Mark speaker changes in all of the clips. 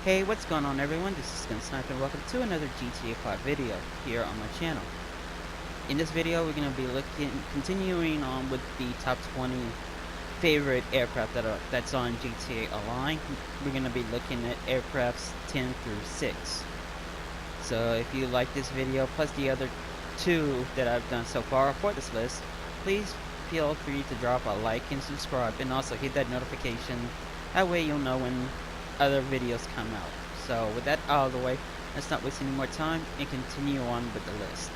Speaker 1: Hey, what's going on everyone? This is Gun Sniper and welcome to another GTA 5 video here on my channel. In this video, we're going to be continuing on with the top 20 favorite aircraft that's on GTA Online. We're going to be looking at aircrafts 10 through 6. So if you like this video, plus the other two that I've done so far for this list, please feel free to drop a like and subscribe, and also hit that notification. That way you'll know when other videos come out. So with that out of the way, let's not waste any more time and continue on with the list.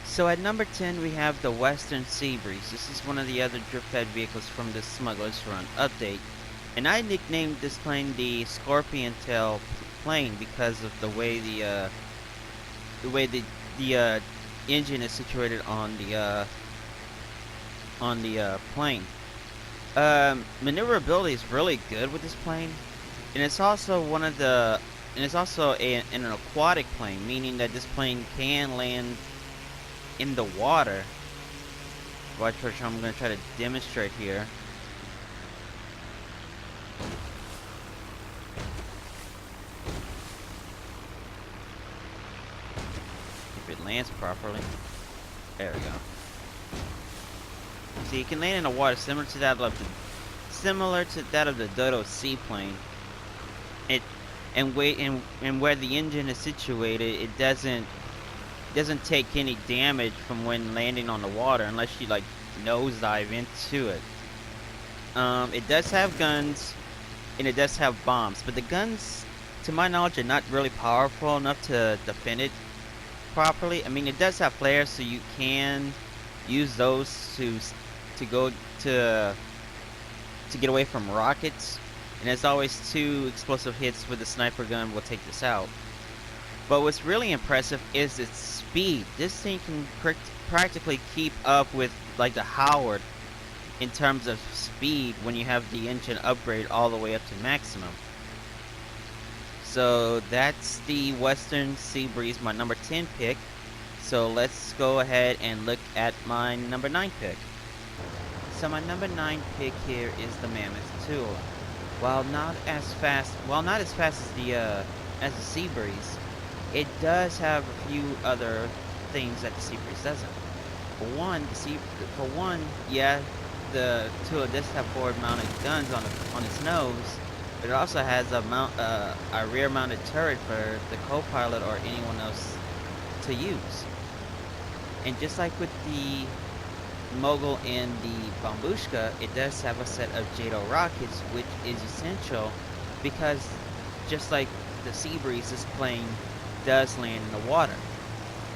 Speaker 1: So at number 10 we have the Western Sea Breeze. This is one of the other drip-fed vehicles from the Smuggler's Run update, and I nicknamed this plane the Scorpion Tail plane because of the way the engine is situated on the plane. Maneuverability is really good with this plane, and it's also an aquatic plane, meaning that this plane can land in the water. Watch, which I'm going to try to demonstrate here. If it lands properly. There we go. See, you can land in the water similar to that of the Dodo seaplane. And where the engine is situated, it doesn't take any damage from when landing on the water unless you like nosedive into it. It does have guns and it does have bombs, but the guns, to my knowledge, are not really powerful enough to defend it properly. I mean, it does have flares, so you can use those to get away from rockets, and as always, 2 explosive hits with the sniper gun will take this out. But what's really impressive is its speed. This thing can practically keep up with like the Howard in terms of speed when you have the engine upgrade all the way up to maximum. So that's the Western Sea Breeze, my number 10 pick. So let's go ahead and look at my number 9 pick. So my number 9 pick here is the Mammoth Tula. While not as fast as the Sea Breeze, it does have a few other things that the Sea Breeze doesn't. For one, yeah, the Tula does have forward-mounted guns on its nose, but it also has a rear-mounted turret for the co-pilot or anyone else to use. And just like with the Mogul and the Bambushka, it does have a set of JATO rockets, which is essential because just like the Sea Breeze, this plane does land in the water.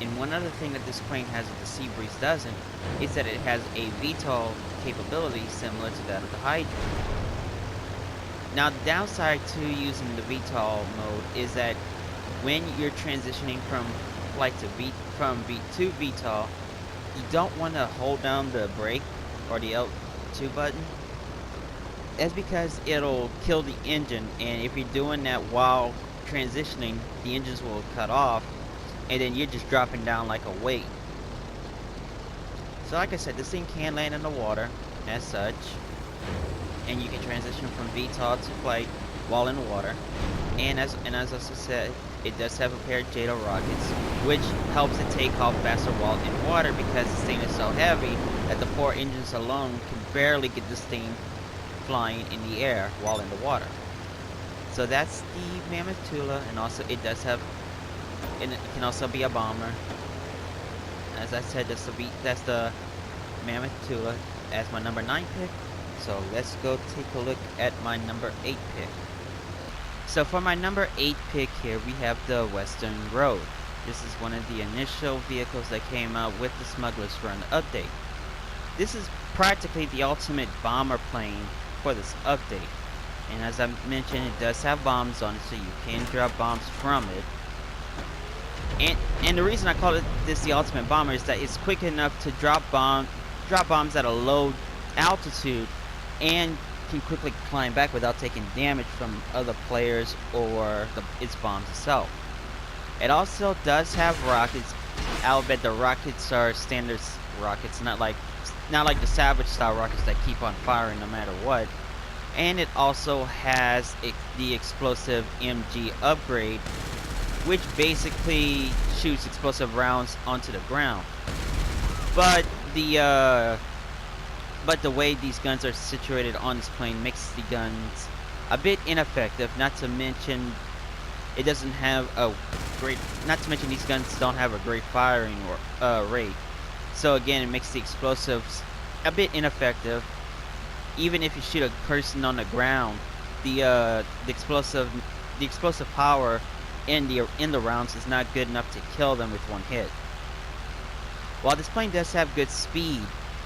Speaker 1: And one other thing that this plane has that the Sea Breeze doesn't is that it has a VTOL capability similar to that of the Hydra. Now, the downside to using the VTOL mode is that when you're transitioning from flight to VTOL, you don't want to hold down the brake or the L2 button. That's because it'll kill the engine, and if you're doing that while transitioning, the engines will cut off, and then you're just dropping down like a weight. So like I said, this thing can land in the water as such, and you can transition from VTOL to flight while in the water. And as I said, it does have a pair of JATO rockets, which helps it take off faster while in water because this thing is so heavy that the 4 engines alone can barely get this thing flying in the air while in the water. So that's the Mammoth Tula, and also it can also be a bomber. As I said, that's the Mammoth Tula as my number 9 pick. So let's go take a look at my number 8 pick. So for my number 8 pick here, we have the Western Road. This is one of the initial vehicles that came out with the Smuggler's Run update. This is practically the ultimate bomber plane for this update. And as I mentioned, it does have bombs on it, so you can drop bombs from it. And the reason I call this the ultimate bomber is that it's quick enough to drop bombs at a low altitude and can quickly climb back without taking damage from other players or its bombs itself. It also does have rockets. I'll bet the rockets are standard rockets, not like the Savage style rockets that keep on firing no matter what. and it also has the explosive MG upgrade, which basically shoots explosive rounds onto the ground. But the way these guns are situated on this plane makes the guns a bit ineffective. Not to mention, it doesn't have a great. Not to mention, these guns don't have a great firing rate. So again, it makes the explosives a bit ineffective. Even if you shoot a person on the ground, the explosive power in the rounds is not good enough to kill them with one hit. While this plane does have good speed,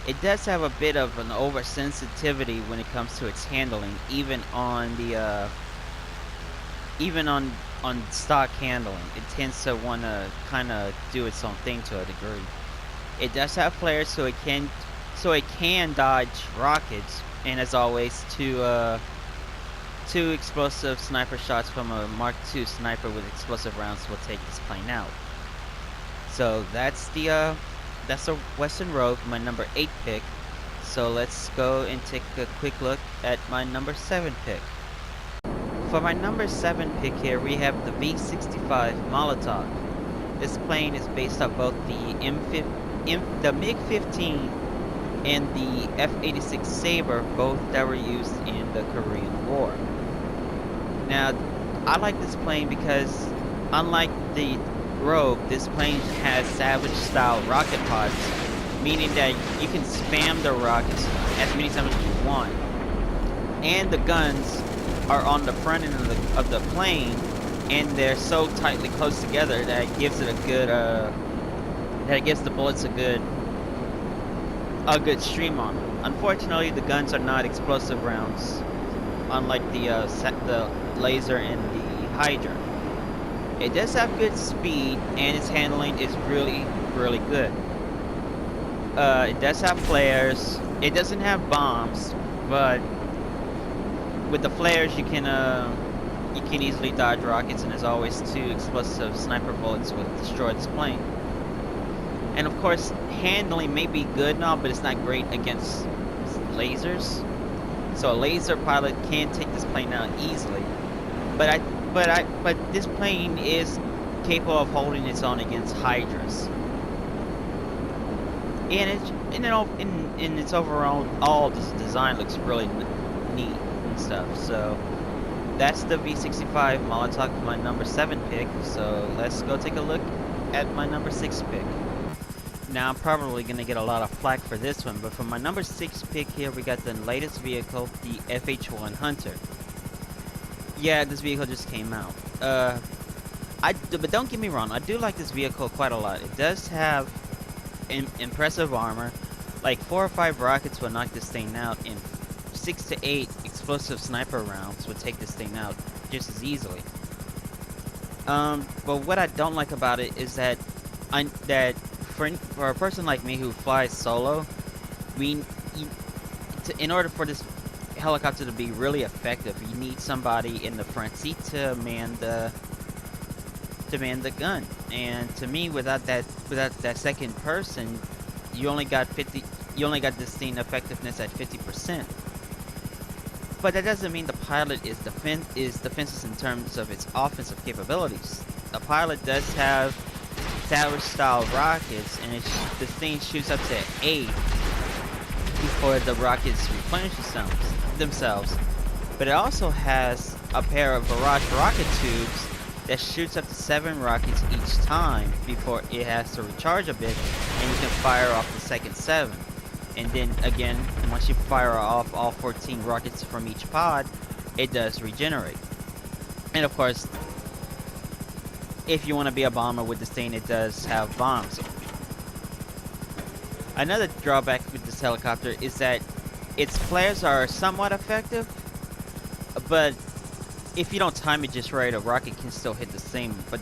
Speaker 1: it does have a bit of an oversensitivity when it comes to its handling, even on stock handling. It tends to want to kind of do its own thing to a degree. It does have flares, so it can dodge rockets, and as always, two explosive sniper shots from a Mark II sniper with explosive rounds will take this plane out. So that's the Western Rogue, my number 8 pick. So let's go and take a quick look at my number 7 pick. For my number 7 pick here, we have the V-65 Molotov. This plane is based off both the MiG-15 and the F-86 Sabre, both that were used in the Korean War. Now, I like this plane because, unlike the Rogue, this plane has Savage-style rocket pods, meaning that you can spam the rockets as many times as you want. And the guns are on the front end of the plane, and they're so tightly close together that it gives it a good that it gives the bullets a good stream on them. Unfortunately, the guns are not explosive rounds, unlike the laser and the Hydra. It does have good speed, and its handling is really, really good. It does have flares. It doesn't have bombs, but with the flares, you can easily dodge rockets, and as always, 2 explosive sniper bullets will destroy this plane. And of course, handling may be good now, but it's not great against lasers. So a laser pilot can take this plane out easily. But this plane is capable of holding its own against Hydras. And in its overall design looks really neat and stuff. So that's the V-65 Molotov, my number 7 pick. So let's go take a look at my number 6 pick. Now, I'm probably going to get a lot of flack for this one, but for my number 6 pick here, we got the latest vehicle, the FH-1 Hunter. Yeah, this vehicle just came out. But don't get me wrong, I do like this vehicle quite a lot. It does have impressive armor. Like 4 or 5 rockets will knock this thing out, and 6 to 8 explosive sniper rounds would take this thing out just as easily. But what I don't like about it is that for a person like me who flies solo, in order for this helicopter to be really effective, you need somebody in the front seat to man the gun. And to me, without that second person, you only got this thing effectiveness at 50%. But that doesn't mean the pilot is defenseless in terms of its offensive capabilities. The pilot does have Savage-style rockets, and the thing shoots up to 8 before the rockets replenish themselves. But it also has a pair of barrage rocket tubes that shoots up to 7 rockets each time before it has to recharge a bit, and you can fire off the second 7. And then again, once you fire off all 14 rockets from each pod, it does regenerate. And of course, if you want to be a bomber with this thing, it does have bombs. Another drawback with this helicopter is that its flares are somewhat effective, but if you don't time it just right, a rocket can still hit the thing. But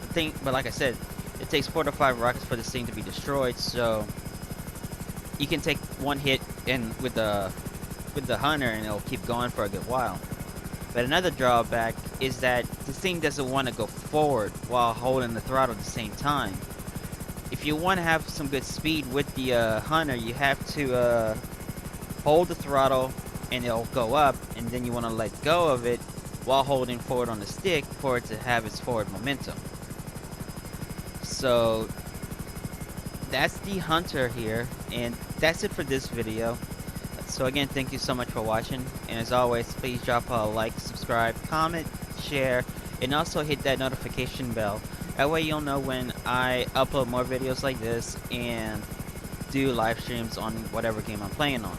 Speaker 1: like I said, it takes 4 to 5 rockets for this thing to be destroyed, so you can take one hit with the Hunter and it'll keep going for a good while. But another drawback is that this thing doesn't want to go forward while holding the throttle at the same time. If you want to have some good speed with the Hunter, you have to hold the throttle and it'll go up, and then you want to let go of it while holding forward on the stick for it to have its forward momentum. So that's the Hunter here, and that's it for this video. So again, thank you so much for watching, and as always, please drop a like, subscribe, comment, share, and also hit that notification bell. That way you'll know when I upload more videos like this and do live streams on whatever game I'm playing on.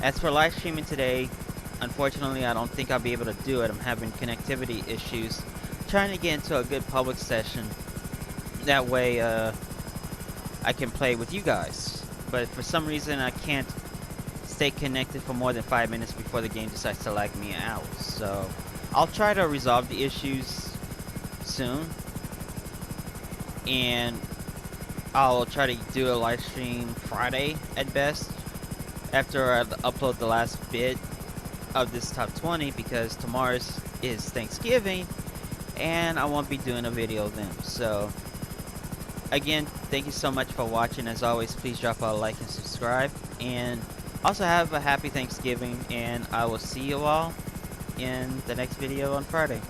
Speaker 1: As for live streaming today, unfortunately I don't think I'll be able to do it. I'm having connectivity issues, trying to get into a good public session. That way I can play with you guys. But for some reason I can't stay connected for more than 5 minutes before the game decides to lag me out. So I'll try to resolve the issues soon, and I'll try to do a live stream Friday at best after I upload the last bit of this top 20, because tomorrow is Thanksgiving and I won't be doing a video then. So again, thank you so much for watching. As always, please drop a like and subscribe, and also have a happy Thanksgiving, and I will see you all in the next video on Friday.